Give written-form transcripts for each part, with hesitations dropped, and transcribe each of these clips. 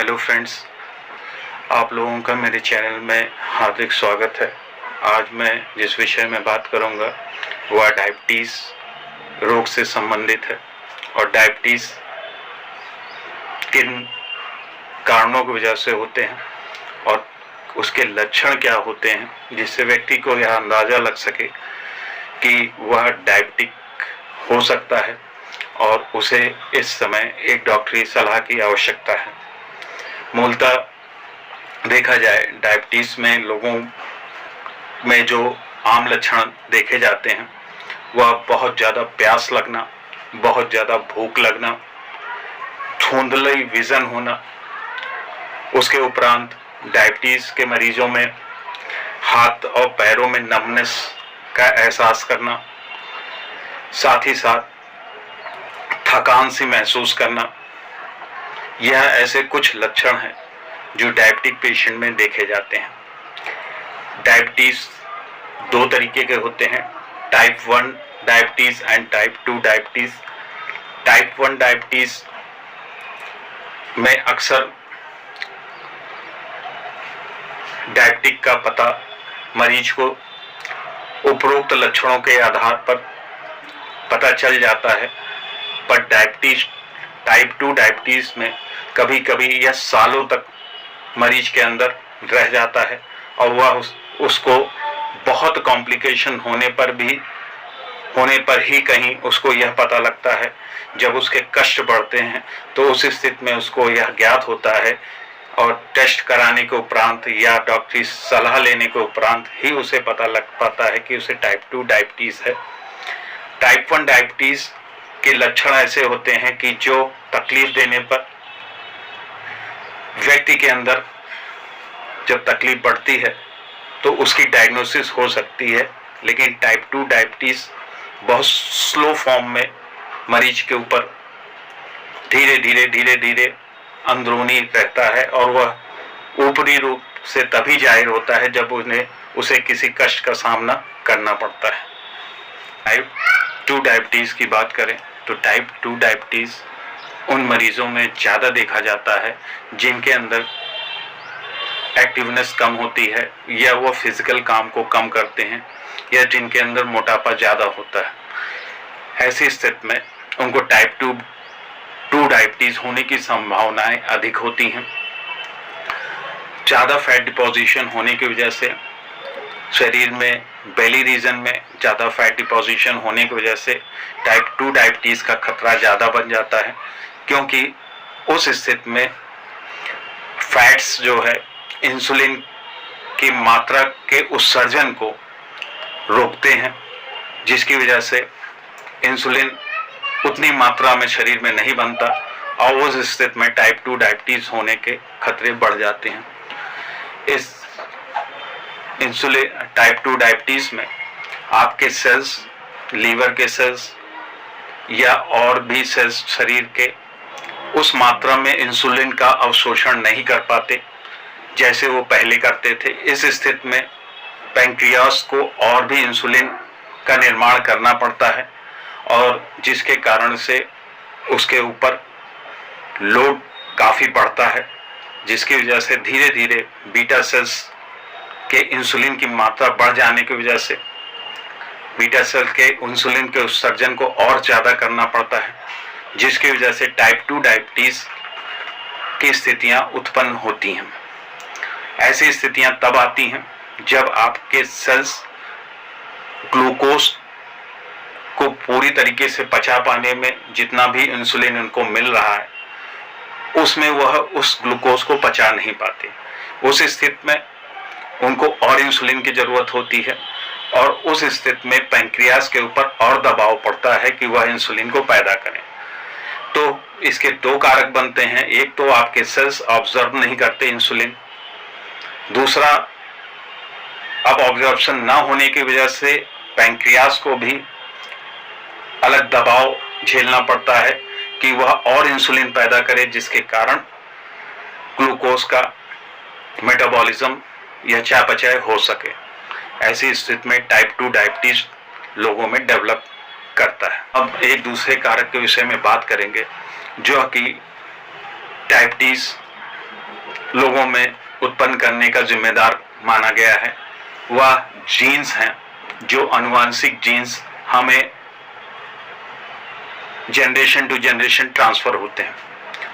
Hello friends, आप लोगों का मेरे चैनल में हार्दिक स्वागत है। आज मैं जिस विषय में बात करूंगा वह डायबिटीज़ रोग से संबंधित है और डायबिटीज़ किन कारणों की वजह से होते हैं और उसके लक्षण क्या होते हैं, जिससे व्यक्ति को यह अंदाज़ा लग सके कि वह डायबिटिक हो सकता है और उसे इस समय एक डॉक्टरी सलाह की आवश्यकता है। मूलतः देखा जाए, डायबिटीज़ में लोगों में जो आम लक्षण देखे जाते हैं वह बहुत ज़्यादा प्यास लगना, बहुत ज़्यादा भूख लगना, धुंधली विज़न होना। उसके उपरांत डायबिटीज़ के मरीजों में हाथ और पैरों में नमनेस का एहसास करना, साथ ही साथ थकान सी महसूस करना। यह ऐसे कुछ लक्षण हैं जो डायबिटिक पेशेंट में देखे जाते हैं। डायबिटीज़ दो तरीके के होते हैं, type 1 diabetes and type 2 diabetes. Type 1 diabetes में अक्सर डायबिटिक का पता मरीज को उपरोक्त लक्षणों के आधार पर पता चल जाता है, पर टाइप 2 डायबिटीज़ में कभी कभी यह सालों तक मरीज के अंदर रह जाता है और वह उसको बहुत कॉम्प्लिकेशन होने पर ही कहीं उसको यह पता लगता है। जब उसके कष्ट बढ़ते हैं तो उस स्थिति में उसको यह ज्ञात होता है और टेस्ट कराने के उपरांत या डॉक्टरी सलाह लेने के उपरांत ही उसे पता लग पाता है कि उसे टाइप 2 डायबिटीज़ है। टाइप 1 डायबिटीज़ के लक्षण ऐसे होते हैं कि जो तकलीफ देने पर व्यक्ति के अंदर जब तकलीफ बढ़ती है तो उसकी डायग्नोसिस हो सकती है, लेकिन टाइप 2 डायबिटीज़ बहुत स्लो फॉर्म में मरीज के ऊपर धीरे धीरे अंदरूनी रहता है और वह ऊपरी रूप से तभी जाहिर होता है जब उसे किसी कष्ट का सामना करना पड़ता है। टाइप 2 डायबिटीज़ की बात करें तो टाइप 2 डायबिटीज़ उन मरीजों में ज़्यादा देखा जाता है जिनके अंदर एक्टिवनेस कम होती है या वो फिजिकल काम को कम करते हैं या जिनके अंदर मोटापा ज़्यादा होता है। ऐसी स्थिति में उनको टाइप 2 डायबिटीज़ होने की संभावनाएं अधिक होती हैं। ज़्यादा फैट डिपोजिशन होने की वजह से शरीर में बेली रीजन में ज़्यादा फैट डिपोजिशन होने की वजह से टाइप 2 डायबिटीज़ का खतरा ज़्यादा बन जाता है, क्योंकि उस स्थिति में फैट्स जो है इंसुलिन की मात्रा के उत्सर्जन को रोकते हैं, जिसकी वजह से इंसुलिन उतनी मात्रा में शरीर में नहीं बनता और उस स्थिति में टाइप 2 डायबिटीज़ होने के खतरे बढ़ जाते हैं। इस टाइप 2 डायबिटीज़ में आपके सेल्स, लीवर के सेल्स या और भी सेल्स शरीर के उस मात्रा में इंसुलिन का अवशोषण नहीं कर पाते जैसे वो पहले करते थे। इस स्थिति में पैंक्रियास को और भी इंसुलिन का निर्माण करना पड़ता है और जिसके कारण से उसके ऊपर लोड काफ़ी बढ़ता है, जिसकी वजह से धीरे धीरे बीटा सेल्स के इंसुलिन की मात्रा बढ़ जाने की वजह से बीटा सेल के इंसुलिन के उत्सर्जन को और ज़्यादा करना पड़ता है, जिसकी वजह से टाइप 2 डायबिटीज़ की स्थितियां उत्पन्न होती हैं। ऐसी स्थितियां तब आती हैं जब आपके सेल्स ग्लूकोज को पूरी तरीके से पचा पाने में जितना भी इंसुलिन उनको मिल रहा है उसमें वह उस ग्लूकोज को पचा नहीं पाते। उस स्थिति में उनको और इंसुलिन की ज़रूरत होती है और उस स्थिति में पैंक्रियास के ऊपर और दबाव पड़ता है कि वह इंसुलिन को पैदा करें। तो इसके दो कारक बनते हैं, एक तो आपके सेल्स ऑब्जर्व नहीं करते इंसुलिन, दूसरा अब ऑब्जर्वेशन ना होने की वजह से पैंक्रियास को भी अलग दबाव झेलना पड़ता है कि वह और इंसुलिन पैदा करे, जिसके कारण ग्लूकोज का मेटाबॉलिज्म या चयापचय हो सके। ऐसी स्थिति में टाइप 2 डायबिटीज लोगों में डेवलप करता है। अब एक दूसरे कारक के विषय में बात करेंगे जो कि डायबिटीज लोगों में उत्पन्न करने का जिम्मेदार माना गया है वह जीन्स हैं, जो आनुवांशिक जीन्स हमें जनरेशन टू जनरेशन ट्रांसफर होते हैं।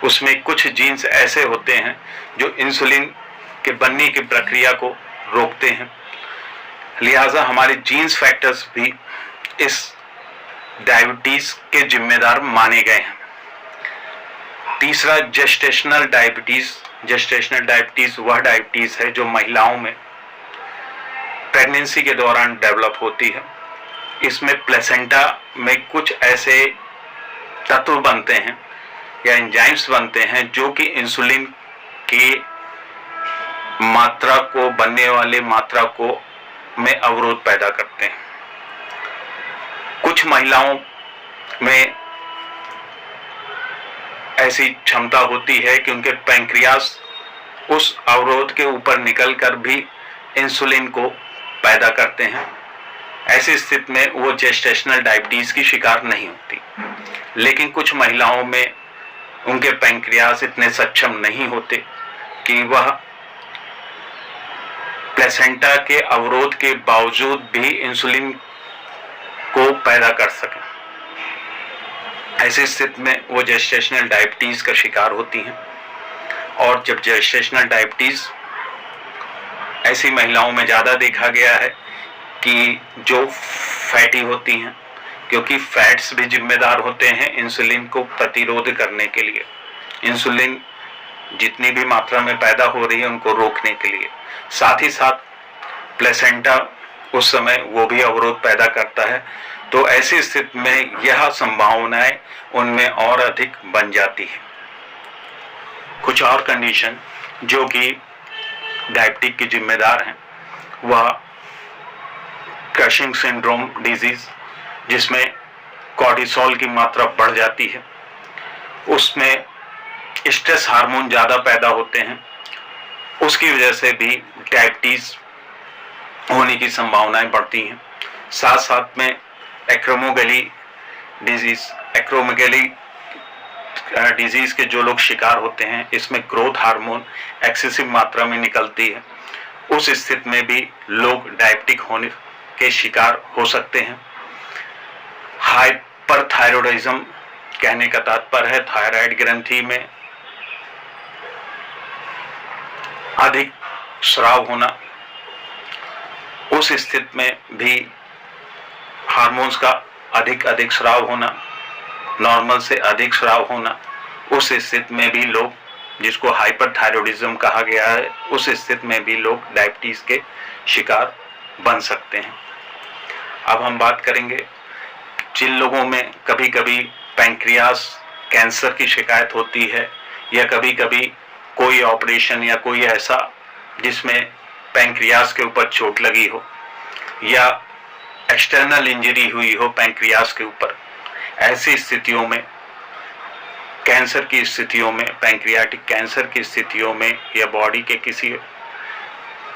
उसमें कुछ जीन्स ऐसे होते हैं जो इंसुलिन के बनने की प्रक्रिया को रोकते हैं, लिहाजा हमारे जीन्स फैक्टर्स भी इस डायबिटीज के जिम्मेदार माने गए हैं। तीसरा, जेस्टेशनल डायबिटीज। जेस्टेशनल डायबिटीज वह डायबिटीज है जो महिलाओं में प्रेगनेंसी के दौरान डेवलप होती है। इसमें प्लेसेंटा में कुछ ऐसे तत्व बनते हैं या एंजाइम्स बनते हैं जो कि इंसुलिन की मात्रा को, बनने वाले मात्रा को में अवरोध पैदा करते हैं। कुछ महिलाओं में ऐसी क्षमता होती है कि उनके पैंक्रियास उस अवरोध के ऊपर निकलकर भी इंसुलिन को पैदा करते हैं। ऐसी स्थिति में वो जेस्टेशनल डायबिटीज की शिकार नहीं होती। लेकिन कुछ महिलाओं में उनके पैंक्रियास इतने सक्षम नहीं होते कि वह प्लेसेंटा के अवरोध के बावजूद भी इंसुलिन को पैदा कर सकें। ऐसी स्थिति में वो जेस्टेशनल डायबिटीज का शिकार होती हैं। और जब जेस्टेशनल डायबिटीज ऐसी महिलाओं में ज़्यादा देखा गया है कि जो फैटी होती हैं, क्योंकि फैट्स भी जिम्मेदार होते हैं इंसुलिन को प्रतिरोध करने के लिए, इंसुलिन जितनी भी मात्रा में पैदा हो रही है उनको रोकने के लिए। साथ ही साथ प्लेसेंटा उस समय वो भी अवरोध पैदा करता है। तो ऐसी स्थिति में यह संभावनाएं उनमें और अधिक बन जाती है। कुछ और कंडीशन जो कि डायबिटिक की जिम्मेदार हैं वह क्रशिंग सिंड्रोम डिजीज, जिसमें कॉर्टिसोल की मात्रा बढ़ जाती है, उसमें स्ट्रेस हार्मोन ज़्यादा पैदा होते हैं, उसकी वजह से भी डायबिटीज होने की संभावनाएं बढ़ती हैं। साथ साथ में एक्रोमेगैली डिजीज, एक्रोमेगैली डिजीज के जो लोग शिकार होते हैं, इसमें ग्रोथ हार्मोन एक्सेसिव मात्रा में निकलती है। उस स्थिति में भी लोग डायबिटिक होने के शिकार हो सकते हैं। हाइपरथायरॉयडिज्म कहने का तात्पर्य है थायराइड ग्रंथि में अधिक स्राव होना। उस स्थिति में भी हार्मोन्स का अधिक स्राव होना, नॉर्मल से अधिक स्राव होना, उस स्थिति में भी लोग, जिसको हाइपरथायरॉयडिज्म कहा गया है, उस स्थिति में भी लोग डायबिटीज के शिकार बन सकते हैं। अब हम बात करेंगे जिन लोगों में कभी कभी पैंक्रियास कैंसर की शिकायत होती है, या कभी कभी कोई ऑपरेशन या कोई ऐसा जिसमें पैंक्रियास के ऊपर चोट लगी हो या एक्सटर्नल इंजरी हुई हो पैंक्रियास के ऊपर, ऐसी स्थितियों में, कैंसर की स्थितियों में, पैंक्रियाटिक कैंसर की स्थितियों में या बॉडी के किसी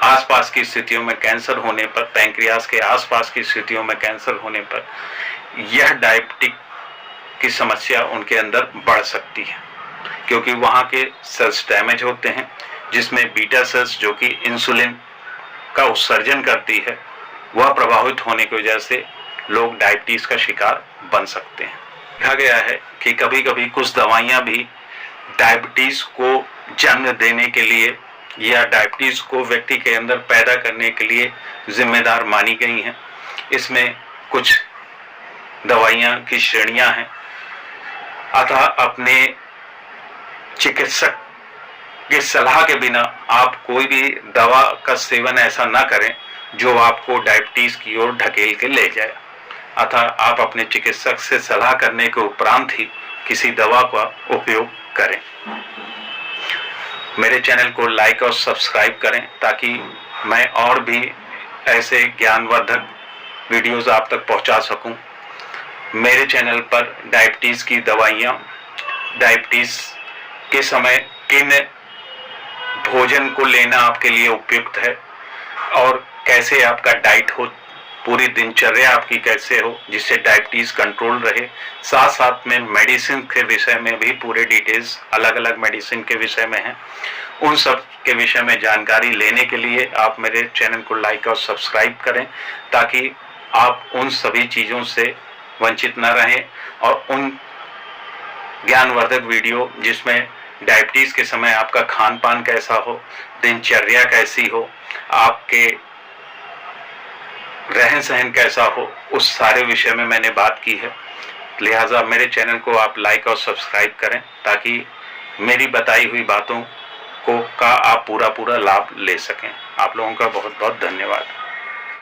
आसपास की स्थितियों में कैंसर होने पर, पैंक्रियास के आसपास की स्थितियों में कैंसर होने पर यह डायबिटिक की समस्या उनके अंदर बढ़ सकती है, क्योंकि वहाँ के सेल्स डैमेज होते हैं, जिसमें बीटा सेल्स जो कि इंसुलिन का उत्सर्जन करती है, वह प्रभावित होने की वजह से लोग डायबिटीज का शिकार बन सकते हैं। कहा गया है कि कभी कभी कुछ दवाइयाँ भी डायबिटीज को जन्म देने के लिए या डायबिटीज को व्यक्ति के अंदर पैदा करने के लिए जिम्मेदार मानी गई हैं। इसमें कुछ दवाइयाँ की श्रेणियाँ हैं, अतः अपने चिकित्सक की सलाह के बिना आप कोई भी दवा का सेवन ऐसा ना करें जो आपको डायबिटीज की ओर ढकेल के ले जाए। अतः आप अपने चिकित्सक से सलाह करने के उपरांत ही किसी दवा का उपयोग करें। मेरे चैनल को लाइक और सब्सक्राइब करें ताकि मैं और भी ऐसे ज्ञानवर्धक वीडियोस आप तक पहुंचा सकूं। मेरे चैनल पर डायबिटीज़ की दवाइयाँ, डायबिटीज़ के समय किन भोजन को लेना आपके लिए उपयुक्त है और कैसे आपका डाइट पूरी दिनचर्या आपकी कैसे हो जिससे डायबिटीज कंट्रोल रहे। साथ साथ में मेडिसिन के विषय में भी पूरे डिटेल्स अलग अलग मेडिसिन के विषय में हैं। उन सब के विषय में जानकारी लेने के लिए आप मेरे चैनल को लाइक और सब्सक्राइब करें, ताकि आप उन सभी चीज़ों से वंचित न रहें और उन ज्ञानवर्धक वीडियो जिसमें डायबिटीज़ के समय आपका खान पान कैसा हो, दिनचर्या कैसी हो, आपके रहन सहन कैसा हो, उस सारे विषय में मैंने बात की है। लिहाजा मेरे चैनल को आप लाइक और सब्सक्राइब करें, ताकि मेरी बताई हुई बातों का आप पूरा लाभ ले सकें। आप लोगों का बहुत बहुत धन्यवाद।